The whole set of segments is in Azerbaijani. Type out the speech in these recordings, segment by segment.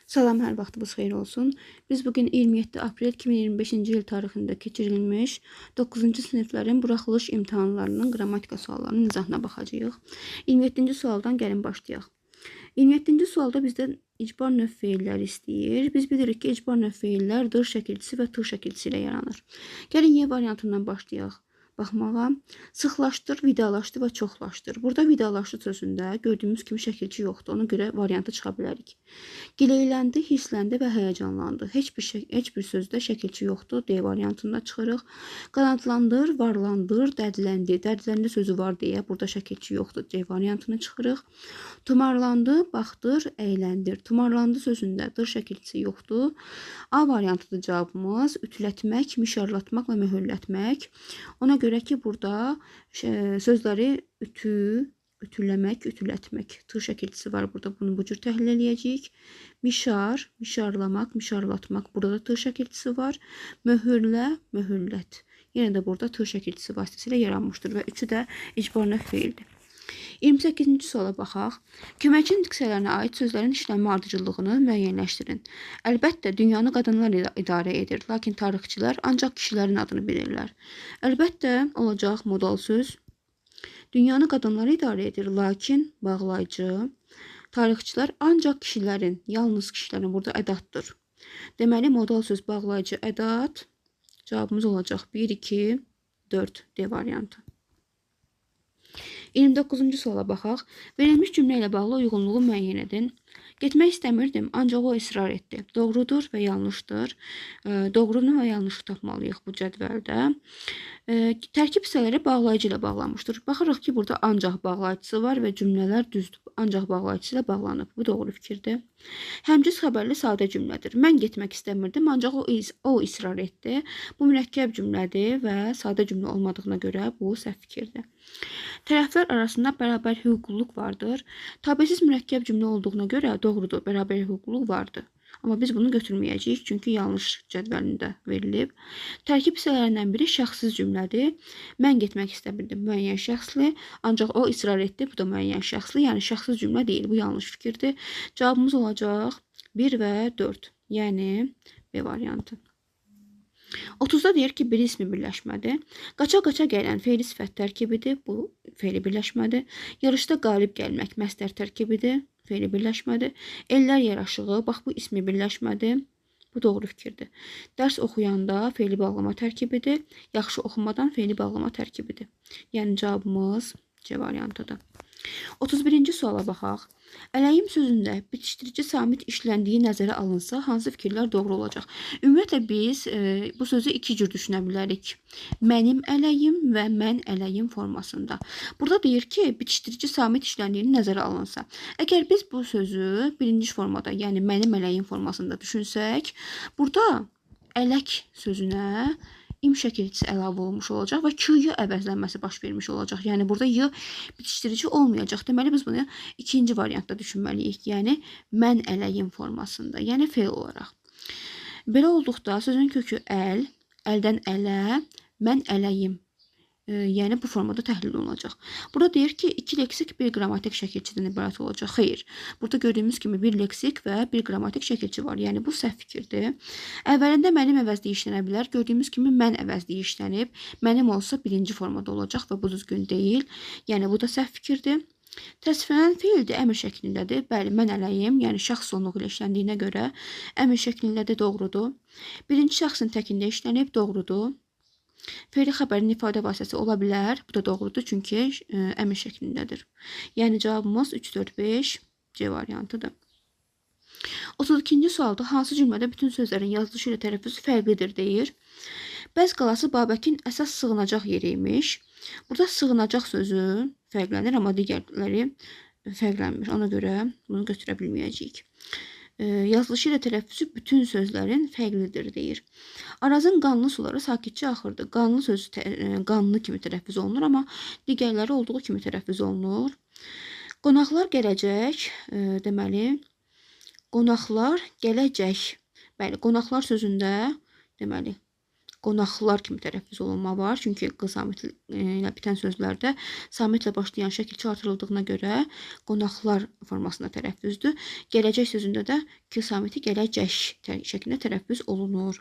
Salam, hər vaxtınız xeyir olsun. Biz bugün 27 aprel 2025-ci il tarixində keçirilmiş 9-cu siniflərin buraxılış imtahanlarının qrammatika suallarının izahına baxacağıq. 27-ci sualdan gəlin başlayaq. 27-ci sualda bizdən icbar növ feilləri istəyir. Biz bilirik ki, icbar növ feillər dır şəkilçisi və tır şəkilçisi ilə yaranır. Gəlin Y variantından başlayaq. Baxmağa, sıxlaşdır, vidalaşdır və çoxlaşdır. Burada vidalaşdı sözündə gördüyümüz kimi şəkilçi yoxdur. Ona görə variantı çıxa bilərik. Gileyləndi, hissləndi və həyəcanlandı. Heç bir sözdə şəkilçi yoxdur. D variantında çıxırıq. Qanadlandır, varlandır, dərdləndi. Dərdləndi sözü var deyə burada şəkilçi yoxdur. C variantını çıxırıq. Tumarlandı, baxdır, əyləndir. Tumarlandı sözündə dır şəkilçisi yoxdur. A variantıdır cavabımız. Ütülətmək, mişarlatmaq və möhürlətmək. Ona görə ki, burada sözləri ütüləmək, ütülətmək tır şəkilçisi var burada. Bunu bu cür təhlil eləyəcəyik. Mişar, mişarlamaq, mişarlatmaq. Burada da tır şəkilçisi var. Möhürlə, möhürlət. Yenə də burada tır şəkilçisi vasitəsilə yaranmışdır və üçü də icbar növ feildir. 28-ci suala baxaq. Köməkçi diksiyələrinə aid sözlərin işlənmə ardıcıllığını müəyyənləşdirin. Əlbəttə, dünyanı qadınlar idarə edir, lakin tarixçilər ancaq kişilərin adını bilirlər. Əlbəttə, olacaq modal söz. Dünyanı qadınlar idarə edir, lakin bağlayıcı. Tarixçilər ancaq kişilərin, yalnız kişilərin burada ədatdır. Deməli, modal söz bağlayıcı ədat. Cavabımız olacaq 1, 2, 4 D variantı. 29-cu suala baxaq. Verilmiş cümlə ilə bağlı uyğunluğu müəyyən edin. Getmək istəmirdim, ancaq o israr etdi. Doğrudur və yanlışdır. Doğrunu və yanlışı tapmalıyıq bu cədvəldə. Tərkib hissələri bağlayıcı ilə bağlanmışdır. Baxırıq ki, burada ancaq bağlayıcısı var və cümlələr düzdür. Ancaq bağlayıcısı ilə bağlanıb. Bu doğru fikirdir. Həmciz xəbərli sadə cümlədir. Mən getmək istəmirdim, ancaq o israr etdi. Bu mürəkkəb cümlədir və sadə cümlə olmadığına görə bu səhv fikirdir. Tərəflər arasında bərabər hüquqluluq vardır. Tabesiz mürəkkəb cümlə olduğuna görə doğrudur, bərabər hüquqluluq vardır. Amma biz bunu götürməyəcəyik, çünki yanlış cədvəlində verilib. Tərkib hissələrindən biri şəxssiz cümlədir. Mən getmək istəmirdim, müəyyən şəxsli, ancaq o israr etdi, bu da müəyyən şəxsli, yəni şəxssiz cümlə deyil, bu yanlış fikirdir. Cavabımız olacaq 1 və 4, yəni B variantı. 30-da deyir ki, bir ismi birləşmədir. Qaça-qaça gələn feili sifət tərkibidir. Bu feili birləşmədir. Yarışda qalib gəlmək məstər tərkibidir. Feili birləşmədir. Ellər yaraşığı, bax bu ismi birləşmədir. Bu doğru fikirdir. Dərs oxuyanda feili bağlama tərkibidir. Yaxşı oxumadan feili bağlama tərkibidir. Yəni cavabımız C variantıdır. 31-ci suala baxaq. Ələyim sözündə bitişdirici samit işləndiyi nəzərə alınsa, hansı fikirlər doğru olacaq? Ümumiyyətlə, biz bu sözü iki cür düşünə bilərik. Mənim ələyim və mən ələyim formasında. Burada deyir ki, bitişdirici samit işləndiyini nəzərə alınsa. Əgər biz bu sözü birinci formada, yəni mənim ələyim formasında düşünsək, burada ələk sözünə im şəkilçisi əlavə olmuş olacaq və Q-yu əvəzlənməsi baş vermiş olacaq. Yəni, burada Y bitişdirici olmayacaq. Deməli, biz bunu ikinci variantda düşünməliyik. Yəni, mən ələyim formasında. Yəni, feil olaraq. Belə olduqda sözün kökü əl, əldən ələ, mən ələyim. Yəni, bu formada təhlil olunacaq. Burada deyir ki, iki leksik bir qrammatik şəkilçidən ibarət olacaq. Xeyr. Burada gördüyümüz kimi bir leksik və bir qrammatik şəkilçi var. Yəni, bu səhv fikirdir. Əvvəlində mənim əvəzliyi işlənə bilər. Gördüyümüz kimi mən əvəzliyi işlənib. Mənim olsa birinci formada olacaq və bu düzgün deyil. Yəni, bu da səhv fikirdir. Təsvirlənən feildir, əmr şəklindədir. Bəli, mən ələyim, yəni şəxs sonluğu ilə işləndiyinə görə əmr şəklindədir, doğrudur. Birinci şəxsin təkində işlənib, doğrudur. Feili xəbərin ifadə vasitəsi ola bilər. Bu da doğrudur, çünki əmr şəklindədir. Yəni, cavabımız 3, 4, 5 C variantıdır. 32-ci sualda hansı cümlədə bütün sözlərin yazılışı ilə tələffüzü fərqlidir deyir. Bəz qalası Babəkin əsas sığınacaq yeri imiş. Burada sığınacaq sözü fərqlənir, amma digərləri fərqlənmir. Ona görə bunu götürə bilməyəcəyik. Yazılışı ilə tələffüzü bütün sözlərin fərqlidir deyir. Arazın qanlı suları sakitcə axırdı. Qanlı sözü qanlı kimi tələffüz olunur, amma digərləri olduğu kimi tələffüz olunur. Qonaqlar gələcək, deməli, qonaqlar gələcək. Bəli, qonaqlar sözündə, deməli, qonaqlar kimi tələffüz olunma var. Çünki q samitlə bitən sözlərdə samitlə başlayan şəkilçi artırıldığına görə qonaqlar formasında tələffüzdür. Gələcək sözündə də k samiti gələcək şəklində tələffüz olunur.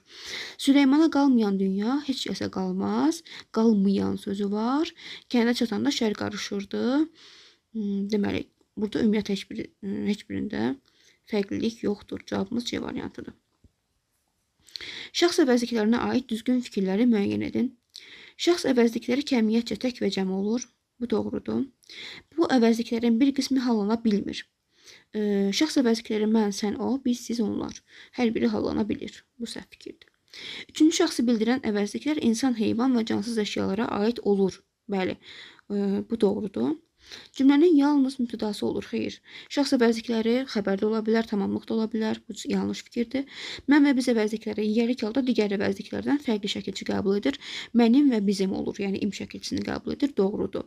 Süleymana qalmayan dünya heç kəsə qalmaz. Qalmayan sözü var. Kəndə çatanda şər qarışırdı. Deməli, burada ümumiyyətlə heç birində fərqlilik yoxdur. Cavabımız C variantıdır. Şəxs əvəzliklərinə aid düzgün fikirləri müəyyən edin. Şəxs əvəzlikləri kəmiyyətcə tək və cəm olur. Bu doğrudur. Bu əvəzliklərin bir qismi hallana bilmir. Şəxs əvəzlikləri mən, sən, o, biz, siz, onlar. Hər biri hallana bilir. Bu səhv fikirdir. Üçüncü şəxsi bildirən əvəzliklər insan, heyvan və cansız əşyalara aid olur. Bəli, bu doğrudur. Cümlənin yalnız mübtədası olur. Xeyr. Şəxs əvəzlikləri xəbərdə ola bilər, tamamlıqda ola bilər. Bu yanlış fikirdir. Mən və biz əvəzlikləri yiyəlik halda digər əvəzliklərdən fərqli şəkilçi qəbul edir. Mənim və bizim olur. Yəni im şəkilçisini qəbul edir. Doğrudur.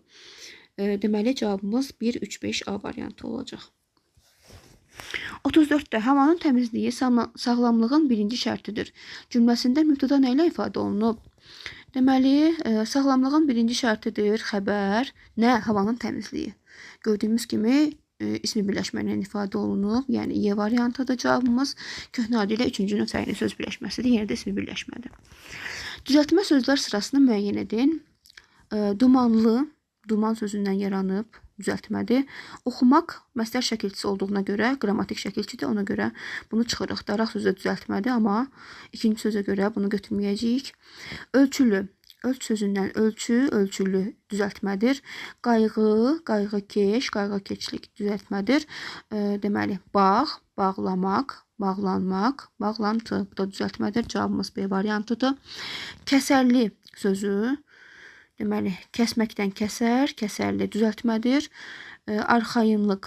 Deməli cavabımız 1, 3, 5 A variantı olacaq. 34-də havanın təmizliyi sağlamlığın birinci şərtidir. Cümləsində mübtəda nə ilə ifadə olunub? Deməli, sağlamlığın birinci şərtidir xəbər. Nə? Havanın təmizliyi. Gördüyümüz kimi ismi birləşmə ilə ifadə olunub. Yəni, Y variantıdır cavabımız. Köhnə adı ilə 3-cü növ təyinli söz birləşməsidir. Yenə də ismi birləşmədir. Düzəltmə sözlər sırasını müəyyən edin. Dumanlı, duman sözündən yaranıb düzəltmədir. Oxumaq məstər şəkilçisi olduğuna görə qrammatik şəkilçidir. Ona görə bunu çıxırıq. Daraq sözü də düzəltmədir, amma ikinci sözə görə bunu götürməyəcəyik. Ölçülü, ölç sözündən ölçü, ölçülü düzəltmədir. Qayğı, qayğıkeş, qayğıkeşlik düzəltmədir. Deməli, bağ, bağlamaq, bağlanmaq, bağlantı. Bu da düzəltmədir. Cavabımız B variantıdır. Kəsərli sözü. Deməli, kəsməkdən kəsər, kəsərli düzəltmədir. Arxayınlıq.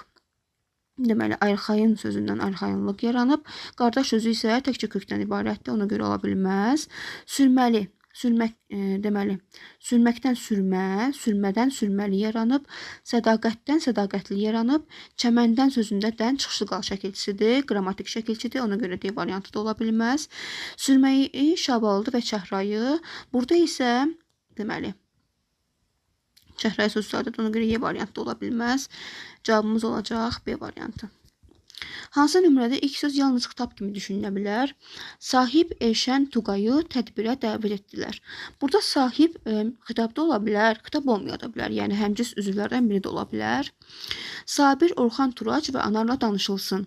Deməli, arxayın sözündən arxayınlıq yaranıb. Qardaş sözü isə təkcə kökdən ibarətdir. Ona görə ola bilməz. Sürməli. Sürmək, deməli, sürməkdən sürmə, sürmədən sürməli yaranıb. Sədaqətdən sədaqətli yaranıb. Çəməndən sözündə dən çıxışlı qal şəkilçisidir. Qrammatik şəkilçidir. Ona görə D variantı da ola bilməz. Sürməyi Şabalıdı və Çəhrayı. Burada isə, deməli, Çəhrayı sözü sadədir. Ona görə Y variantı ola bilməz. Cavabımız olacaq B variantı. Hansı nömrədə ilk söz yalnız xitab kimi düşünülə bilər? Sahib Elşən Tuqayı tədbirə dəvət etdilər. Burada sahib xitabda ola bilər, xitab olmaya da bilər. Yəni, həmcins üzvlərdən biri də ola bilər. Sabir Orxan Turac və Anarla danışılsın.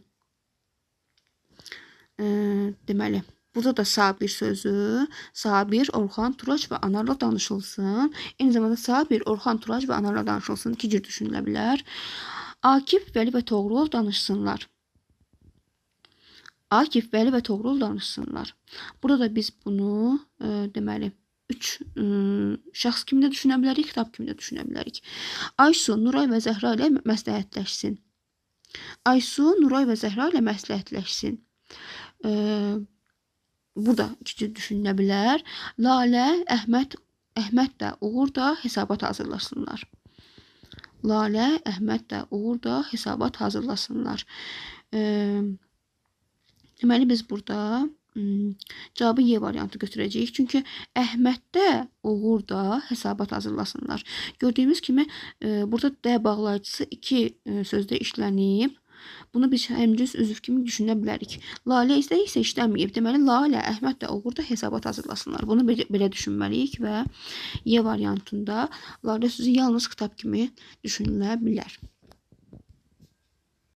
Deməli, burada da Sabir sözü, Sabir, Orxan, Turac və Anarla danışılsın. Eyni zamanda Sabir, Orxan, Turac və Anarla danışılsın. İki cür düşünülə bilər. Akif, Vəli və Toğrul danışsınlar. Akif, Vəli və Toğrul danışsınlar. Burada da biz bunu, deməli, 3 şəxs kimi də düşünə bilərik, xitab kimi də düşünə bilərik. Aysu, Nuray və Zəhra ilə məsləhətləşsin. Aysu, Nuray və Zəhra ilə məsləhətləşsin. Burada iki cür düşünülə bilər. Lalə, Əhməd də Uğur da hesabat hazırlasınlar. Lalə, Əhməd də Uğur da hesabat hazırlasınlar. Deməli, biz burada cavabı Y variantı götürəcəyik. Çünki Əhməd də Uğur da hesabat hazırlasınlar. Gördüyümüz kimi burada D bağlayıcısı iki sözdə işlənib. Bunu biz həmcins üzv kimi düşünə bilərik. Lalə isə işləməyib. Deməli, Lalə, Əhməd də Uğur da hesabat hazırlasınlar. Bunu belə düşünməliyik və Y variantında Lalə sözü yalnız xitab kimi düşünülə bilər.